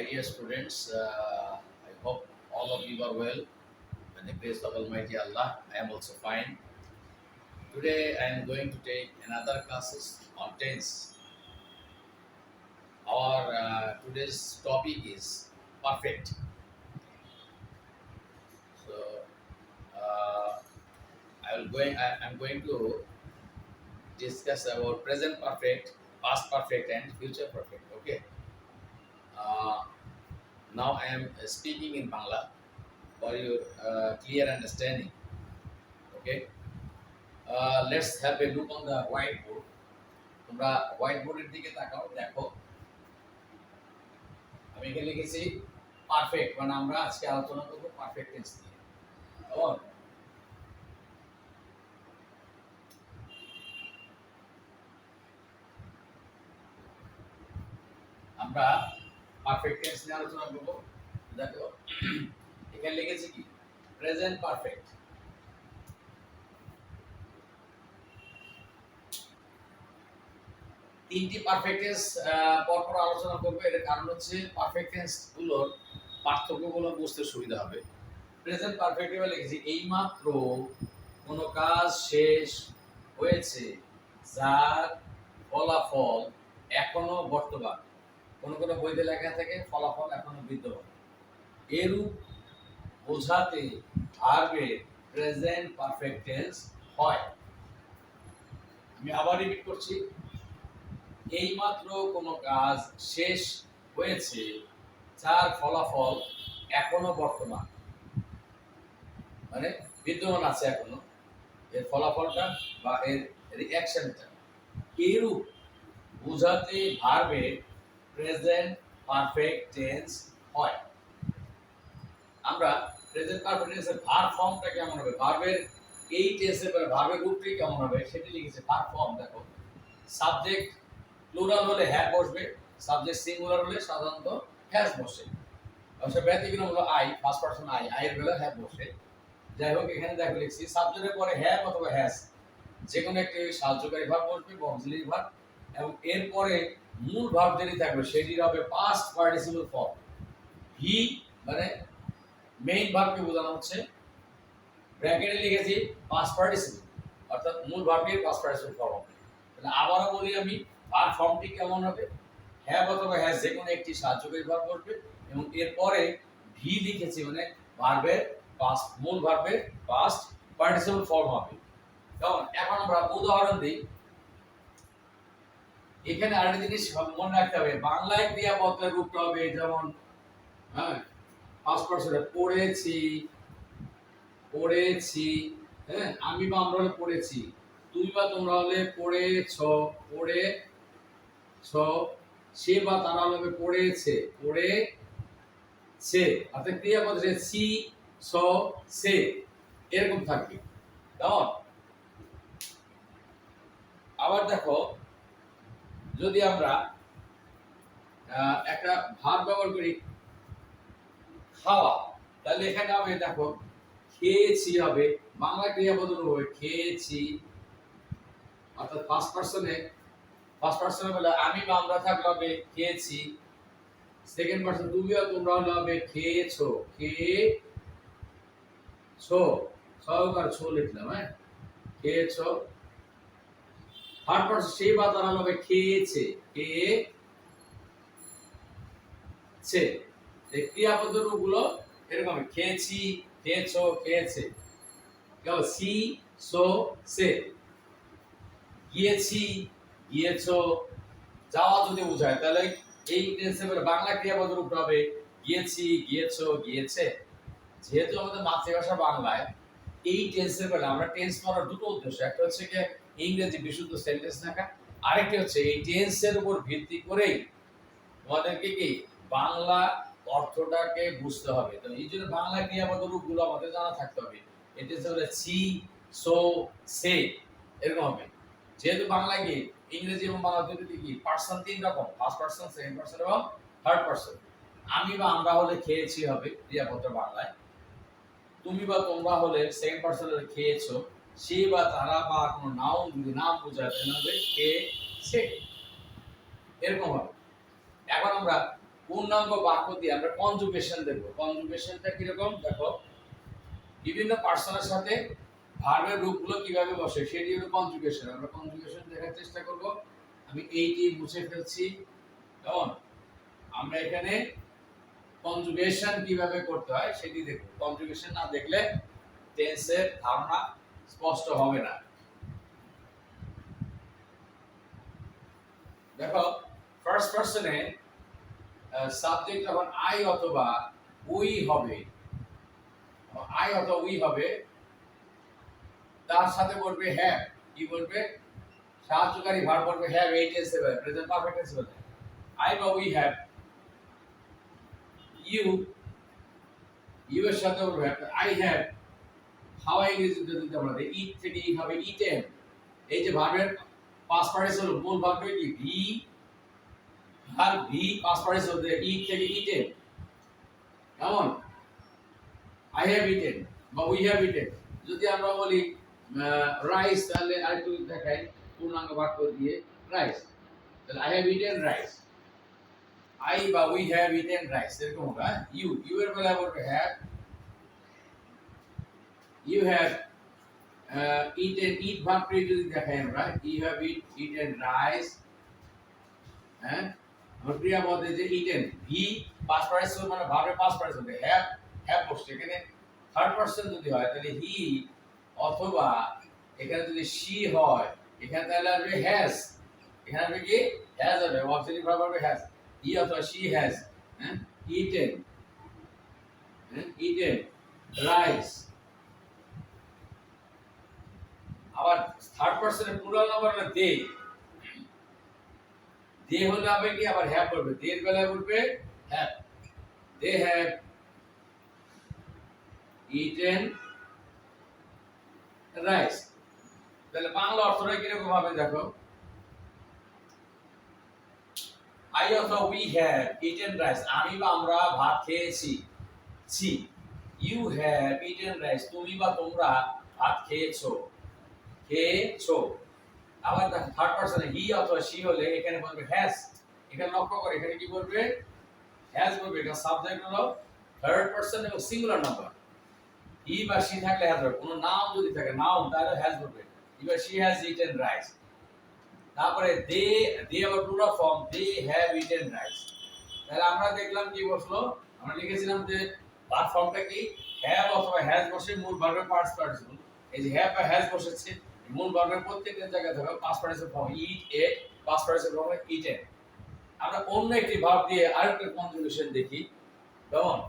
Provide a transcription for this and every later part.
My dear students, I hope all of you are well. By the grace of Almighty Allah, I am also fine. Today I am going to take another classes on tense. Our today's topic is perfect. So uh, I'm going to discuss about present perfect, past perfect, and future perfect. Okay. Uh, Now I am speaking in Bangla for your clear understanding. Okay. Let's have a look on the whiteboard. তোমরা white বোর্ডের দিকে তাকাও দেখো আমি এখানে লিখেছি perfect মানে আমরা আজকে আলোচনা করব পারফেক্ট টেন্স নিয়ে কেমন আমরা পারফেক্ট টেন্স নিয়ে আলোচনা করব দেখো এখানে লিখেছি কি প্রেজেন্ট পারফেক্ট তিনটি পারফেক্ট টেন্স পরপর আলোচনা করব এর কারণ হচ্ছে পারফেক্ট টেন্স গুলোর পার্থক্যগুলো বুঝতে সুবিধা হবে প্রেজেন্ট পারফেক্ট এ লিখেছি এইমাত্র কোনো কাজ শেষ হয়েছে যার ফলাফল এখনো বর্তমান কোন কোন বইতে লেখা থাকে ফলাফল এখনো বিদ্যমান এরূপ বোঝাতে ভার্বের প্রেজেন্ট পারফেক্ট টেন্স হয় আমি আবার রিপিট করছি এইমাত্র কোনো কাজ শেষ হয়েছে যার ফলাফল এখনো বর্তমান মানে বিদ্যমান আছে এখনো এর ফলাফলটা বা এর রিঅ্যাকশনটা এরূপ বোঝাতে ভার্বের প্রেজেন্ট পারফেক্ট টেন্স হয় আমরা প্রেজেন্ট পারফেক্ট টেন্সের ভার্ব ফর্মটা কেমন হবে ভার্বের এই টেন্সের ভার্বের রূপটি কেমন হবে সেটি লিখেছে ভার্ব ফর্ম দেখো সাবজেক্ট প্লুরাল হলে হ্যাভ বসবে সাবজেক্ট সিঙ্গুলার হলে সাধারণত হ্যাজ বসে অবশ্য ব্যতিক্রম হলো আই ফার্স্ট পারসন আই এর বেলা হ্যাভ বসে যাই হোক এখানে দেখো লিখছি সাবজেক্টের পরে হ্যাভ অথবা হ্যাজ যে কোনো একটি সাহায্যকারী ভার্ব বসবে বা অক্সিলারি ভার্ব এবং এরপরে মূল ভার্ব যেটি থাকবে সেটি হবে পাস্ট পার্টিসিপল ফর্ম ভি মানে মেইন ভার্বকে বোঝানো হচ্ছে ব্র্যাকেটে লিখেছি পাস্ট পার্টিসিপল অর্থাৎ মূল ভার্বের পাস্ট পার্টিসিপল ফর্ম হবে তাহলে আবারও বলি আমি ভার্ব ফর্মটি কেমন হবে হ্যাভ অথবা হ্যাজ যে কোনো একটি সাহায্যকারী ভার্ব বসবে এবং এরপরে ভি লিখেছি মানে ভার্বের পাস্ট মূল ভার্বের পাস্ট পার্টিসিপল ফর্ম হবে কেমন এখন আমরা উদাহরণ দিই এখানে আরেকটা জিনিস মনে রাখতে হবে বাংলায় ক্রিয়াপদের রূপটা হবে যেমন হ্যাঁ ফার্স্ট পারসনে পড়েছি পড়েছি হ্যাঁ আমি বা আমরা হলে পড়েছি তুমি বা তোমরা হলে পড়েছো পড়েছো সে বা তারা হলে পড়েছে পড়েছে অর্থাৎ ক্রিয়াপদ সি সো সে এরকম থাকবে কেমন আবার দেখো যদি আমরা একটা ভার্ব ব্যবহার করি খাওয়া তাহলে এখানে হবে দেখো খেয়েছি হবে বাংলা ক্রিয়াপদ হবে খেয়েছি অর্থাৎ ফার্স্ট পারসনে বলে আমি বা আমরা থাকলে হবে খেয়েছি সেকেন্ড পারসন তুমি বা তোমরা হলে হবে খেয়েছো খেয়েছো সহকার ছো লিখলাম হ্যাঁ খেয়েছো থার্ড পারসন সেই বা তারা হবে খেয়েছে খেয়েছে এই ক্রিয়াপদ রূপগুলো এরকম খেয়েছি খেয়েছো খেয়েছে কেবল সি সো সে গিয়েছি গিয়েছো যাওয়া যদি বোঝায় তাহলে এই টেন্সে বাংলা ক্রিয়াপদ রূপ হবে গিয়েছি গিয়েছো গিয়েছে যেহেতু আমাদের মাতৃভাষা বাংলায় এই টেন্সের বেলা আমরা টেন্স পড়ার দুটো উদ্দেশ্য একটা হচ্ছে কি ইংরেজি বিশুদ্ধ সেন্টেন্স লেখা আরেকটি হচ্ছে এই টেন্সের উপর ভিত্তি করেই আমাদেরকে কি বাংলা অর্থটাকে বুঝতে হবে তো এই জন্য বাংলা ক্রিয়াপদ রূপগুলো আমাদের জানা থাকতে হবে এটা হচ্ছে সি সো সে এরকম হবে যেহেতু বাংলায় কি ইংরেজি এবং বাংলা দুটোতে কি পার্সন তিন রকম ফার্স্ট পারসন সেকেন্ড পারসন এবং থার্ড পারসন আমি বা আমরা হলে খেয়েছি হবে ক্রিয়াপদ বাংলায় তুমি বা তোমরা হলে সেকেন্ড পারসন হলে খেয়েছো সে বা তারা বা কোনো নাউন যদি নাম বোঝায় তাহলে হবে খেয়েছে এরকম হবে এখন আমরা পূর্ণাঙ্গ বাক্য দিয়ে আমরা কনজুগেশন দেখব। কনজুগেশনটা কিরকম দেখো, বিভিন্ন পার্সনের সাথে ভার্বের রূপগুলো কিভাবে বসে সেটি হলো কনজুগেশন। আমরা কনজুগেশন দেখার চেষ্টা করব। আমি এইটি মুছে ফেলছি। কেমন, আমরা এখানে কনজুগেশন কিভাবে করতে হয় সেটি দেখব। কনজুগেশন না দেখলে টেন্সের ধারণা স্পষ্ট হবে না। দেখো, ফার্স্ট পারসনে সাবজেক্ট যখন আই অথবা উই হবে, আই অথবা উই হবে, তার সাথে বলবে হ্যাভ। কি বলবে? সাহায্যকারী ভার্ব বলবে হ্যাভ, এই টেন্সে বলে, প্রেজেন্ট পারফেক্ট টেন্সে বলে। আই বা উই হ্যাভ, ইউ, ইউ এর সাথে বলবে আই হ্যাভ। হাওয়া ইংরেজিতে যদি আমরা দেখি, ইট থেকে ই হবে ইটেন। এই যে ভার্বের পাস্ট পার্টিসিপল, মূল ভার্ব কি? V, verb V, past participle eat থেকে ইটেন। কেমন? আই হ্যাভ ইটেন বা উই হ্যাভ ইটেন। যদি আমরা বলি রাইস, তাহলে আরেকটু দেখাই পূর্ণাঙ্গ বাক্য দিয়ে রাইস। তাহলে I have eaten rice, I বা উই হ্যাভ ইটেন রাইস, এরকম হবে। ইউ, ইউ এর বেলায় বলবে হ্যাভ, ইউ হ্যাভ ইটেন, ইট ভার্বটি যদি দেখাই আমরা, ইউ হ্যাভ ইটেন রাইস। হ্যাঁ, আমরা ক্রিয়াপদে যে ইটেন, ভি পাস্ট পার্টিসিপল মানে ভার্বের পাস্ট পার্টিসিপল, হ্যাভ, হ্যাভ বসছে। এখানে থার্ড পারসন যদি হয় তাহলে হি, অথবা এখানে যদি শি হয় এখানে তাহলে আসবে হ্যাজ। এখানে আসবে কি? হ্যাজ হবে, অক্সিলারি ভার্ব হবে হ্যাজ। হি অথবা she has eaten, eaten rice. আবার থার্ড পারসনের প্লুরাল নাম্বার হলো দে। দে হলে হবে কি? আবার হ্যাভ বলবে, দে এর বেলায় বলবে have. They have eaten rice. তাহলে বাংলা অর্থটা কিরকম হবে দেখো, আই অথবা উই হ্যাভ ইটেন রাইস, আমি বা আমরা ভাত খেয়েছি। ছি, ইউ হ্যাভ ইটেন রাইস, তুমি বা তোমরা ভাত খেয়েছো, খেয়েছো। আবার দেখো থার্ড পারসনে হি অথবা শি হলে এখানে বলবে হ্যাজ। এখানে লক্ষ্য করে এখানে কি বলবে? হ্যাজ বলবে। এটা সাবজেক্ট হলো থার্ড পারসন এবং সিঙ্গুলার নাম্বার। হি বা শি থাকলে হ্যাজ হবে। কোনো নাউন যদি থাকে, নাউন, তাহলে হ্যাজ বলবে। হি বা শি হ্যাজ ইটেন রাইস। তারপরে দে, দে আবার plural form, they have eaten rice. তাহলে আমরা দেখলাম কি বসলো, আমরা লিখেছিলাম যে ভার্ব ফর্মটা কি? হ্যাভ অথবা হ্যাজ বসে মূল ভার্বের পাস্ট পার্টিসিপল। এই যে হ্যাভ বা হ্যাজ বসেছে, মূল ভার্বের প্রত্যেকটা জায়গায় থাকবে পাস্ট পার্টিসিপল ফর্ম, ইট, এট, পাস্ট পার্টিসিপল ফর্ম ইটেন। আমরা অন্য একটি ভার্ব দিয়ে আরেকটা কনজুগেশন দেখি। কেমন?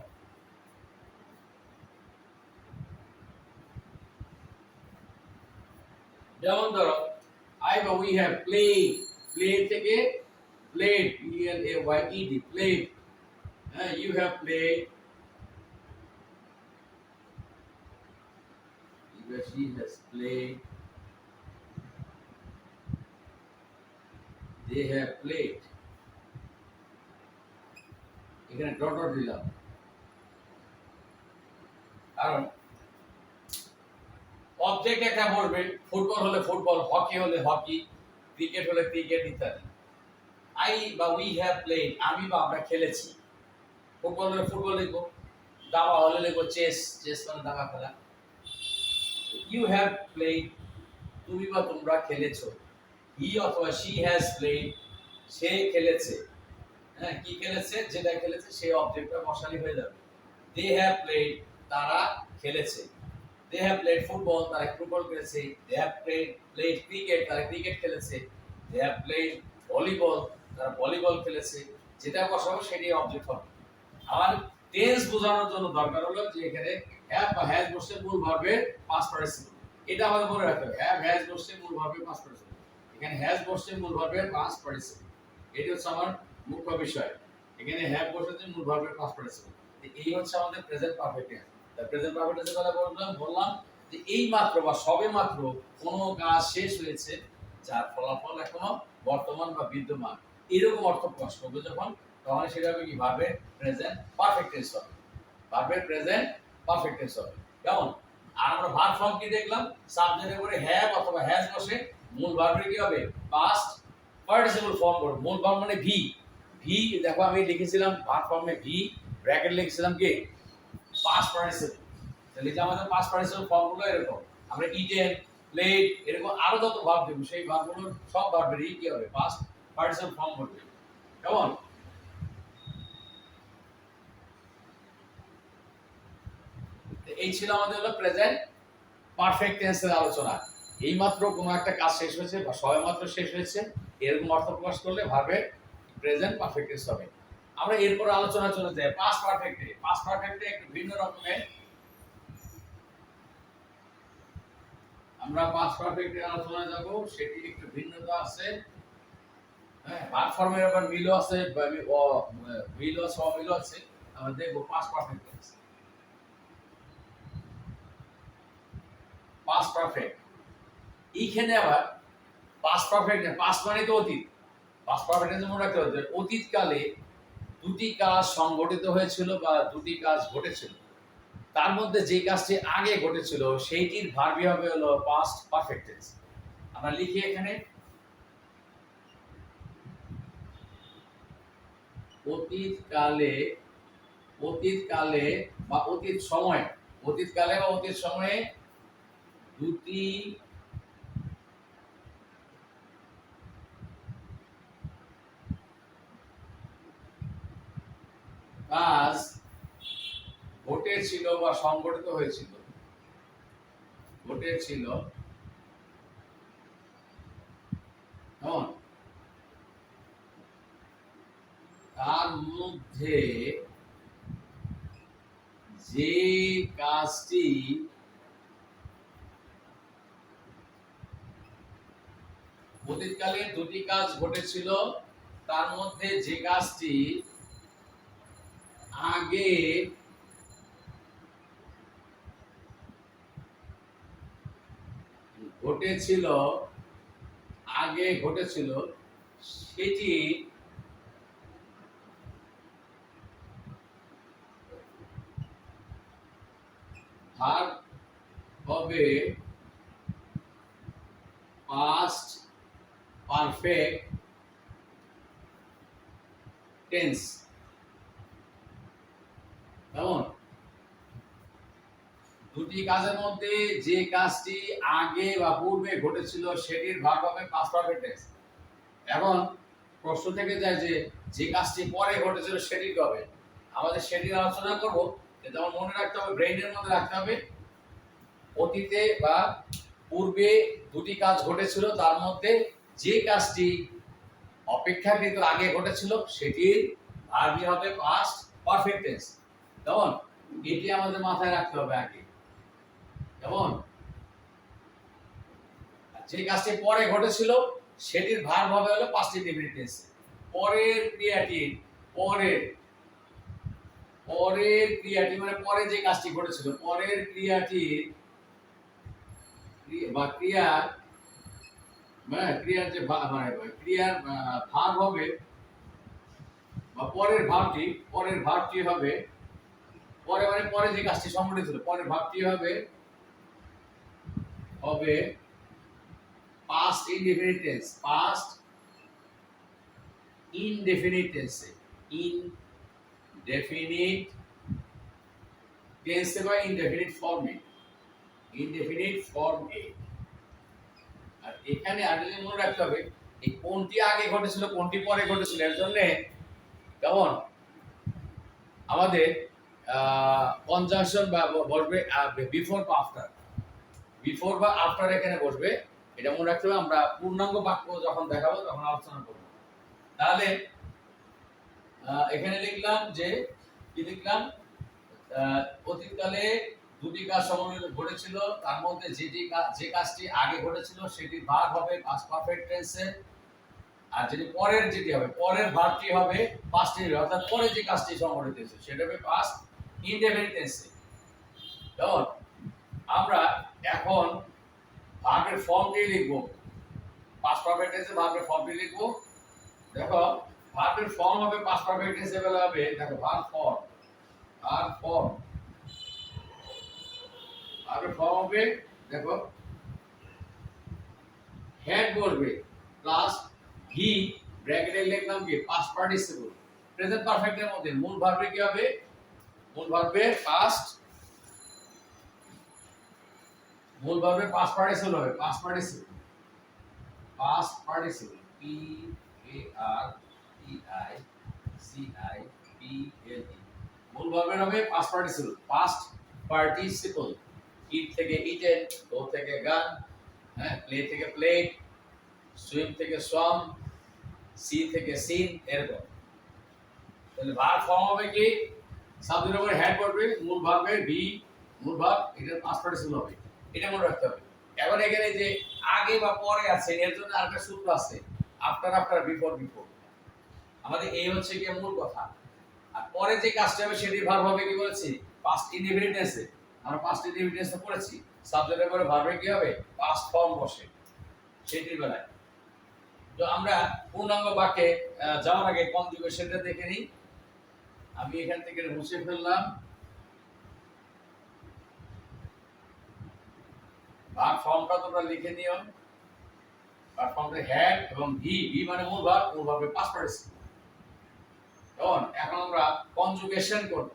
যেমন ধরো আই বা উই হ্যাভ প্লেড, প্লেড থেকে played, P L A Y E D, played. হ্যাঁ, you have played, she has played, they have played। এখানে ডট ডট দিলাম, কারণ অবজেক্ট একটা বলবে, ফুটবল হলে ফুটবল, হকি হলে হকি, ক্রিকেট হলে ক্রিকেট ইত্যাদি। আই বা উই হ্যাভ প্লেড, আমি বা আমরা খেলেছি। ফুটবল হলে ফুটবল লিখবো, দাবা হলে লিখবো চেস, চেস মানে দাবা খেলা। ইউ হ্যাভ প্লেড, তুমি বা তোমরা খেলেছো। হি অথবা শি হ্যাজ প্লেড, সে খেলেছে। হ্যাঁ, কি খেলেছে? যেটা খেলেছে সেই অবজেক্টটা বসালি হয়ে যাবে। দে হ্যাভ প্লেড, তারা খেলেছে। দে হ্যাভ প্লেড ফুটবল, তারা ফুটবল খেলেছে। দে হ্যাভ প্লেড ক্রিকেট, তারা ক্রিকেট খেলেছে। দে হ্যাভ প্লেড ভলিবল, তারা ভলিবল খেলেছে। যেটা বসাবো সেটাই অবজেক্ট হবে। আমার টেন্স বোঝানোর জন্য দরকার হলো যে এখানে হ্যাভ বা হ্যাজ বসে মূল ভার্বের পাস্ট পার্টিসিপল। এটা আমাদের মনে রাখতে হবে, হ্যাভ হ্যাজ বসে মূল ভার্বের পাস্ট পার্টিসিপল। এখানে হ্যাজ বসে মূল ভার্বের পাস্ট পার্টিসিপল, এটা হচ্ছে আমার মুখ্য বিষয়। এখানে হ্যাভ বসেছে মূল ভার্বের পাস্ট পার্টিসিপল। এই হচ্ছে আমাদের প্রেজেন্ট পারফেক্ট টেন্স। তাই প্রেজেন্ট পারফেক্ট টেন্সের কথা বললাম যে এই মাত্র বা সবে মাত্র কোনো কাজ শেষ হয়েছে যার ফলাফল এখনো বর্তমান বা বিদ্যমান, এরকম অর্থ প্রকাশ করবে যখন, তখন সেটা হবে কি? ভার্বের প্রেজেন্ট পারফেক্ট টেন্স হবে। ভার্বের প্রেজেন্ট পারফেক্ট টেন্স হবে। কেমন? আর আমরা ভার্ব ফর্ম কি দেখলাম? সাবজেক্টের পরে হ্যাভ অথবা হ্যাজ বসে মূল ভার্বের কি হবে? পাস্ট পার্টিসিপল ফর্ম করবে। মূল ভার্ব মানে ভি, ভি দেখো আমি লিখেছিলাম ভার্ব ফর্মে ভি ব্র্যাকেট লিখেছিলাম কি পাস্ট পার্টিসিপল। তাহলে যে আমাদের পাস্ট পার্টিসিপল ফর্মগুলো এরকম, আমরা ইটেন প্লেড এরকম আরো যত ভার্ব দেব সেই ভার্বগুলোর সব ভার্বেরই কি হবে পাস্ট পার্টিসিপল ফর্ম হবে। কেমন? এই ছিল আমাদের হলো প্রেজেন্ট পারফেক্ট টেন্সের আলোচনা। এইমাত্র কোনো একটা কাজ শেষ হয়েছে বা সবেমাত্র শেষ হয়েছে এরকম অর্থ প্রকাশ করলে ভার্বের প্রেজেন্ট পারফেক্ট টেন্স হবে। আমরা এরপর আলোচনা চলে যাই পাস্ট পারফেক্টে। পাস্ট পারফেক্টে একটু ভিন্ন রকমের, আমরা পাস্ট পারফেক্টের আলোচনা যাব, সেটি একটু ভিন্নতা আছে। হ্যাঁ, ভার্ব ফর্মের আবার মিলও আছে, মিলও আছে অমিলও আছে। আমরা দেখব past perfect tense. Past perfect এইখানে আবার পাস্ট পারফেক্ট পাস্ট মানে তো অতীত। পাস্ট পারফেক্ট টেন্স মনে রাখতে হবে অতীতকালে দুটি কাজ সংঘটিত হয়েছিল বা দুটি কাজ ঘটেছিল, তার মধ্যে যে কাজটি আগে ঘটেছিল সেইটির ভার্বই হবে হলো পাস্ট পারফেক্ট টেন্স। আমরা লিখি এখানে অতীতকালে, অতীতকালে বা অতীত সময়ে, অতীতকালে বা অতীত সময়ে দুটি কাজ ঘটেছিল বা সংঘটিত হয়েছিল, ঘটেছিল। কেমন? তার মধ্যে যে কাজটি অতীতকালে দুটি কাজ ঘটেছিল, তার মধ্যে যে কাজটি আগে ঘটেছিল, আগে ঘটেছিল সেটি ভার্ব হবে পাস্ট পারফেক্ট টেন্স। কেমন? দুটি কাজের মধ্যে যে কাজটি আগে বা পূর্বে ঘটেছিল সেটির ভার্ব হবে পাস্ট পারফেক্ট টেন্স। এখন প্রশ্ন থেকে যায় যে যে কাজটি পরে ঘটেছিল সেটি কবে, আমাদের সেটি আলোচনা করব। যেমন মনে রাখতে হবে, ব্রেইনের মধ্যে রাখতে হবে অতীতে বা পূর্বে দুটি কাজ ঘটেছিল, তার মধ্যে যে কাজটি অপেক্ষাকৃত আগে ঘটেছিল সেটির ভার্বই হবে পাস্ট পারফেক্ট টেন্স। কেমন? এটি আমাদের মাথায় রাখতে হবে আগে। কেমন? যে কাজটি পরে ঘটেছিল সেটির ভার্ব হবে হলো পাস্ট ইনডিফিনিট টেন্স। পরের ক্রিয়াটির, পরের পরের ক্রিয়াটি মানে পরে যে কাজটি ঘটেছিল, পরের ক্রিয়াটির বা ক্রিয়ার মানে ক্রিয়ার যে মানে ক্রিয়ার ভার্ব হবে বা পরের ভার্বটি, পরের ভার্বটি হবে পরে মানে পরে যে কাজটি সংঘটিত হলো পরের ভার্বটি হবে হবে past indefinite tense. Past indefinite টেন্সে, ইনডেফিনিট টেন্সে বা ইনডেফিনিট ফর্মে, ইনডেফিনিট ফর্মে। আর এখানে আগে মনে রাখতে হবে এই কোনটি আগে ঘটেছিল কোনটি পরে ঘটেছিল, এর জন্য কেমন আমাদের কনজাংশন বা বসবে বিফোর বা আফটার, বিফোর বা আফটার এখানে বসবে। এটা মনে রাখতে হবে, আমরা পূর্ণাঙ্গ বাক্য যখন দেখাবো তখন আলোচনা করব। তাহলে এখানে লিখলাম যে কি লিখলাম, অতীতকালে দুটি কাজ সমন্বয়ে ঘটেছিল, তার মধ্যে যে কাজটি আগে ঘটেছিল সেটি ভার্ব হবে পাস্ট পারফেক্ট টেন্সে। আর যদি পরের যেটি হবে পরের ভার্বটি হবে পাস্ট ইনডিফিনিট, অর্থাৎ পরে যে কাজটি সংঘটিত হয়েছে সেটা হবে পাস্ট ইনডিফিনিট টেন্সে। কেমন? আমরা এখন ভার্বের ফর্মটি লিখব, পাস্ট পারফেক্ট টেন্সে ভার্বের ফর্মটি লিখব। দেখো ভার্বের ফর্ম হবে পাস্ট পারফেক্ট টেন্সে বেলা হবে, দেখো ভার্ব ফর্ম, ভার্ব ফর্ম, ভার্বের ফর্ম হবে দেখো হ্যাড বসবে প্লাস ভি ব্র্যাকেটে লিখলাম কি পাস্ট পার্টিসিপল। প্রেজেন্ট পারফেক্টের মধ্যে মূল ভার্বে কি হবে? মূল ভার্বে পাস্ট পার্টিসিপল হবে। Past participle P A R T I C I P L E. মূল ভার্বের হবে পাস্ট পার্টিসিপল। ইট থেকে ইটেন, গো থেকে গান, হ্যাঁ, প্লে থেকে প্লেড, সুইম থেকে সোয়াম, সি থেকে সিন, এরকম। তাহলে ভার্ব ফর্ম হবে কি? সাবজেক্টের উপরে হেড পড়বে, মূল ভার্বের বি, মূল ভার্ব, এটার পাস্ট পার্টিসিপল হবে। এটা মনে রাখতে হবে। এখন এখানে যে আগে বা পরে আছে এর জন্য আরেকটা সূত্র আছে, আফটার বিফোর। আমাদের এই হচ্ছে কি মূল কথা। আর পরে যে কাজটা হবে সেটি ভার্ব হবে কি বলেছি? পাস্ট ইনডিফিনিট টেন্সে। আমরা পাস্ট ইনডিফিনিট টেন্সে পড়েছি, সাবজেক্টের পরে ভার্বে কি হবে? পাস্ট ফর্ম বসে সেটির বেলায়। তো আমরা পূর্ণাঙ্গ বাক্যে যাওয়ার আগে কনজুগেশনটা দেখে নিই। আমি এখান থেকে মুছে ফেললাম। ভার্ব ফর্মটা তোমরা লিখে নিও। ভার্ব ফর্মটা হ্যাড এবং ভি মানে মূল ভার্বে পাস্ট পার্টিসিপল। এখন আমরা কনজুগেশন করব।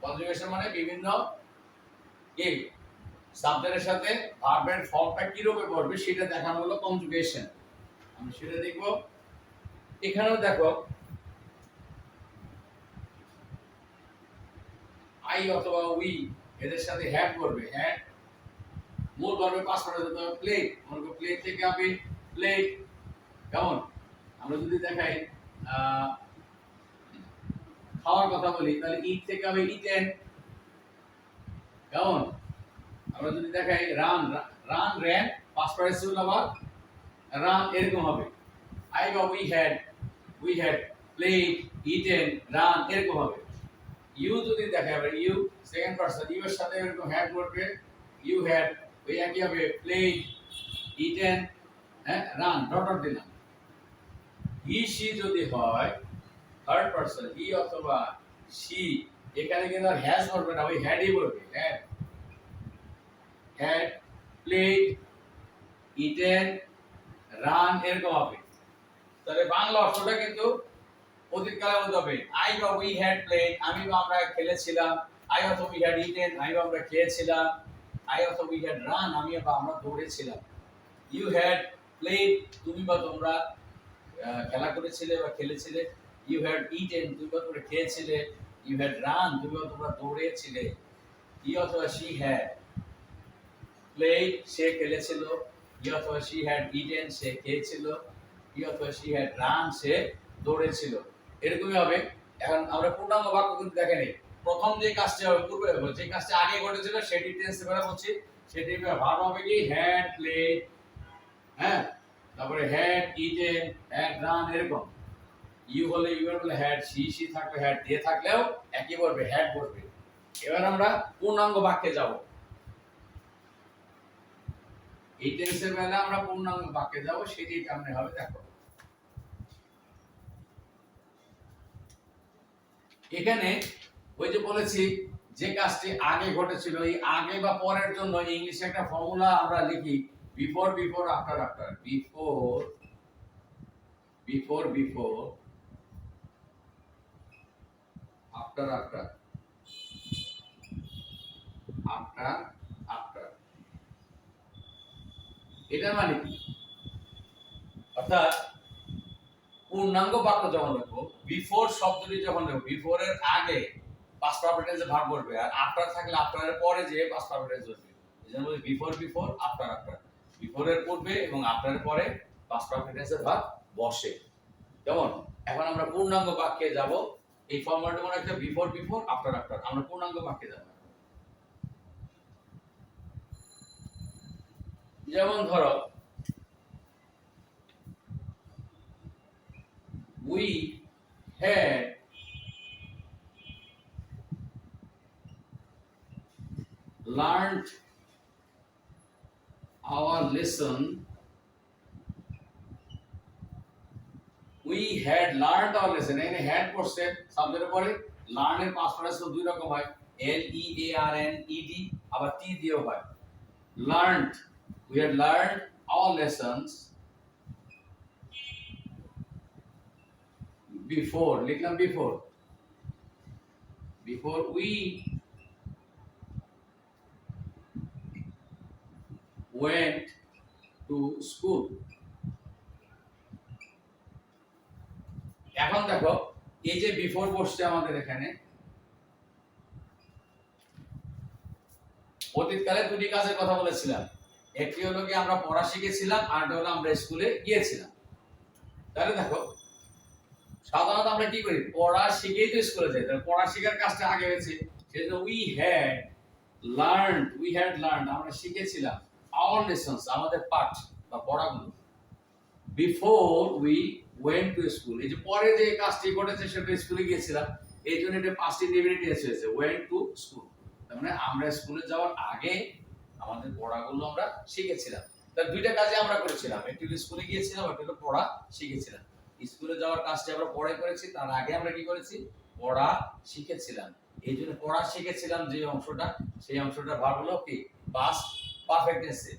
কনজুগেশন মানে বিভিন্ন কি সাবজেক্টের সাথে ভার্বের ফর্মটা কি রূপে পড়বে সেটা দেখানো হলো কনজুগেশন। আমি সেটা দেখব। এখানেও দেখো আই অথবা উই এদের সাথে হ্যাড করবে। হ্যাড মূল ভার্বে পাস্ট পার্টিসিপল প্লে, মনে প্লে থেকে হবে প্লেড। কেমন? আমরা যদি দেখাই খাওয়ার কথা বলি তাহলে ইট থেকে হবে ইটেন। কেমন? আমরা যদি দেখাই রান র্যান, পাস্ট পার্টিসিপল আবার রান, এরকম হবে। আই বা we had played, eaten, run, এরকম হবে। ইউ যদি দেখাই আমরা ইউ সেকেন্ড পারসন, ইউ এর সাথে এরকম হ্যাড করবে। ইউ হ্যাড, ওই একই হবে প্লেড, ইটেন, হ্যাঁ, রান, ডট দিলাম। হি সি যদি হয় থার্ড পারসন, হি অথবা সি, এখানে কিন্তু আর হ্যাজ বলবে না, ওই হ্যাডই বলবে। হ্যাড প্লেড, ইটেন, রান, এরকম হবে। তাহলে বাংলা অর্থটা কিন্তু অতীতকালের মধ্যে হবে। আই বা উই হ্যাড প্লেড, আমি বা আমরা খেলেছিলাম। আই অথবা উই হ্যাড ইটেন, আমি বা আমরা খেয়েছিলাম। আই অথবা উই হ্যাড রান, আমি বা আমরা দৌড়েছিলাম। ইউ হ্যাড প্লেড, তুমি বা তোমরা খেলা করেছিলে বা খেলেছিলে। ইউ হ্যাড ইটেন, তুমি বা তোমরা খেয়েছিলে। ইউ হ্যাড রান, তুমি বা তোমরা দৌড়েছিলে। হি অথবা শি হ্যাড প্লেড, সে খেলেছিল। হি অথবা শি হ্যাড ইটেন, সে খেয়েছিল। হি অথবা শি হ্যাড রান, সে দৌড়েছিল। এরকমই হবে। এখন আমরা পূর্ণাঙ্গ বাক্য কিন্তু দেখে নেই। প্রথম যে কাজটি হবে পূর্বে হবে, যে কাজটি আগে ঘটেছিল সেটি টেন্স বেলা বলছি, সেটি ভার্ব হবে কি হ্যাড প্লেড, হ্যাঁ, তারপরে হ্যাড ইটেন, হ্যাড রান, এরকম। ইউ হলে ইউ এর বলে হ্যাড, সি থাকলে হ্যাড, দে থাকলেও একই বলবে, হ্যাড বলবে। এবার আমরা পূর্ণাঙ্গ বাক্যে যাব। এই টেন্সের বেলা আমরা পূর্ণাঙ্গ বাক্যে যাব, সেটি কেমনে হবে দেখো। এখানে ওই যে বলেছি যে কাজটি আগে ঘটেছিল, এই আগে বা পরের জন্য ইংলিশে একটা ফর্মুলা আমরা লিখি, বিফোর আফটার বিফোর আফটার এটা মানে কি? অর্থাৎ পূর্ণাঙ্গ বাক্য যখন লিখবো, বিফোর শব্দটি যখন লিখবো, বিফোরের আগে পাস্ট পারফেক্ট টেন্সে ভার্ব বলবে, আর আফটার থাকলে আফটারের পরে যে পাস্ট পারফেক্ট টেন্স বলবে। এজন্য বলি বিফোর আফটার। বিফোরের পূর্বে এবং আফটারের পরে পাস্ট পারফেক্ট টেন্সের ভার্ব বসে। যেমন এখন আমরা পূর্ণাঙ্গ বাক্যে যাব। এই ফর্মুলাটা মনে রাখতে, বিফোর আফটার। আমরা পূর্ণাঙ্গ বাক্যে যাব। যেমন ধরো we had learned our lesson. We had learned our lesson. এখানে had পড়ছে সাবজেক্টের পরে। লার্ন এর পাস্ট ফর্ম দুই রকম হয়, L E A R N E D, আবার T দিয়েও হয়। learned, we had learned our lessons before লিখলাম before we went to school। এখন দেখো এই যে বিফোর বসছে আমাদের এখানে, অতীতকালে দুটি কাজের কথা বলেছিলাম, একটি হলো কি আমরা পড়া শিখেছিলাম, আর একটা হলো আমরা স্কুলে গিয়েছিলাম। তাহলে দেখো সাধারণত আমরা কি করি, পড়া শিখেই তো স্কুলে যাই, তাহলে পড়া শেখার কাজটা আগে হয়েছে, সেজন্য উই হ্যাড লার্নড আমরা শিখেছিলাম আওয়ার লেসনস আমাদের পাঠ বা পড়াগুলো before we went to school. এই যে পরে যে কাজটি ঘটেছে সেটা স্কুলে গিয়েছিলাম, এই জন্য এটা পাস্ট ইনডেফিনিট টেন্স হয়েছে, ওয়েন্ট টু স্কুল। তার মানে আমরা স্কুলে যাওয়ার আগে আমাদের পড়াগুলো আমরা শিখেছিলাম। তার দুইটা কাজে আমরা করেছিলাম, একটি হলো স্কুলে গিয়েছিলাম, একটা হলো পড়া শিখেছিলাম। স্কুলে যাওয়ার কাজটি আমরা পরে করেছি, তার আগে আমরা কি করেছি, পড়া শিখেছিলাম। এই জন্য পড়া শিখেছিলাম যে অংশটা, সেই অংশটা ভার্ব হলো কি পাস্ট পারফেক্ট টেন্সে,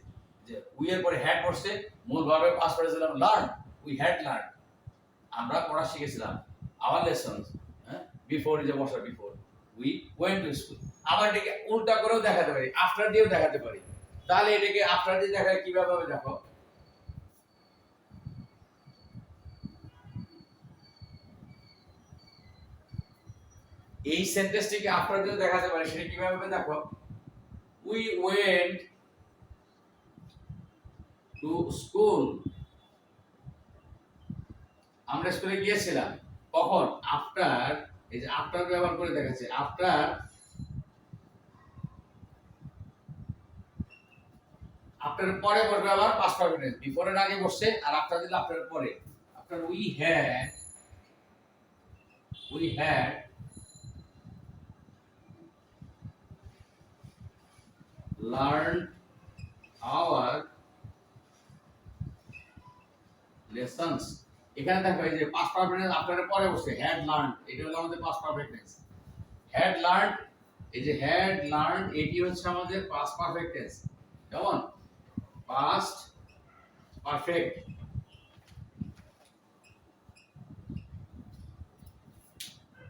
যে উই এর পরে হ্যাড বসছে, মূল ভার্বের পাস্ট করেছিলাম লার্ন, উই হ্যাড লার্ন আমরা পড়া শিখেছিলাম আওয়ার লেসনস, বিফোর যে বসা before we went to school. আবার এটাকে উল্টা করেও দেখাতে পারি, আফটার দিয়েও দেখাতে পারি। তাহলে এটাকে আফটার দিয়ে দেখায় কিভাবে হবে দেখো, এই সেন্টেন্সটিকে আফটার দিয়ে দেখাতে পারি, সেটা কিভাবে হবে দেখো, উই ওয়েন্ট টু স্কুল আমরা স্কুলে গিয়েছিলাম কখন, আফটার, এই যে আফটার ব্যবহার করে দেখাচ্ছে, আফটার আফটার পরে বসবে আবার পাস্ট পারফেক্ট টেন্স, বিফোর এর আগে বসছে আর আফটার দিলে আফটার এর পরে। After we had learn our lessons. এখানে দেখো এই যে পাস্ট পারফেক্ট টেন্স আফটার এর পরে বসছে, হ্যাড লার্ন, এটা হলো আমাদের past perfect tense. Had learn, এই যে হ্যাড লার্ন এটি হচ্ছে আমাদের পাস্ট পারফেক্ট টেন্স। কেমন, পাস্ট পারফেক্ট।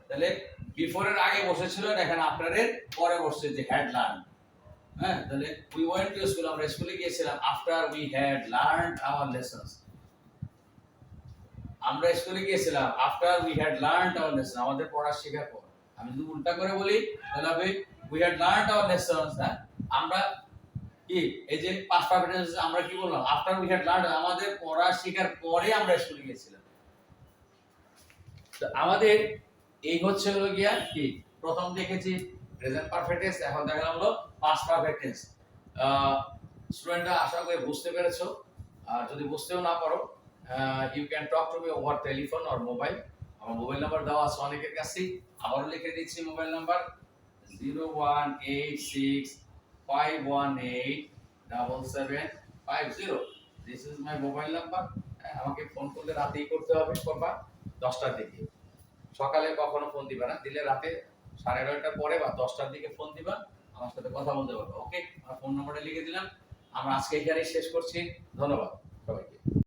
তাহলে বিফোর এর আগে বসেছিল, এখানে আফটার এর পরে বসছে যে হ্যাড লার্ন। হ্যাঁ, তাহলে উই ওয়েন্ট টু স্কুল আমরা স্কুলে গিয়েছিলাম after we had learned our lessons. আমরা স্কুলে গিয়েছিলাম after we had learned our lesson, আমাদের পড়া শেখার পর। আমি যদি উল্টা করে বলি তাহলে হবে we had learned our lessons. হ্যাঁ, আমরা কি এই যে পাস্ট পারফেক্ট টেন্স আমরা কি বললাম, আফটার উই হ্যাড লার্নড আমাদের পড়া শেখার পরে আমরা স্কুলে গিয়েছিলাম। তো আমাদের এই হচ্ছে হলো গিয়া কি, প্রথম দেখেছি প্রেজেন্ট পারফেক্ট টেন্স, এখন দেখালাম হলো পাস্ট পারফেক্ট টেন্স। স্টুডেন্টরা আশা করি বুঝতে পেরেছো। আর যদি বুঝতেও না পারো, you can talk to me over telephone or mobile. আমার মোবাইল নাম্বার দেওয়া আছে অনেকের কাছেই, আবারও লিখে দিচ্ছি mobile number 01865187750। This is my mobile number. আমাকে ফোন করলে রাতেই করতে হবে, করবা 10টার দিকে, সকালে কখনো ফোন দিবা না, দিলে রাতে 9:30টার পরে বা 10টার দিকে ফোন দিবা, আমার সাথে কথা বলতে পারবে। ওকে, আমার ফোন নাম্বারটা লিখে দিলাম। আমরা আজকে এখানেই শেষ করছি, ধন্যবাদ।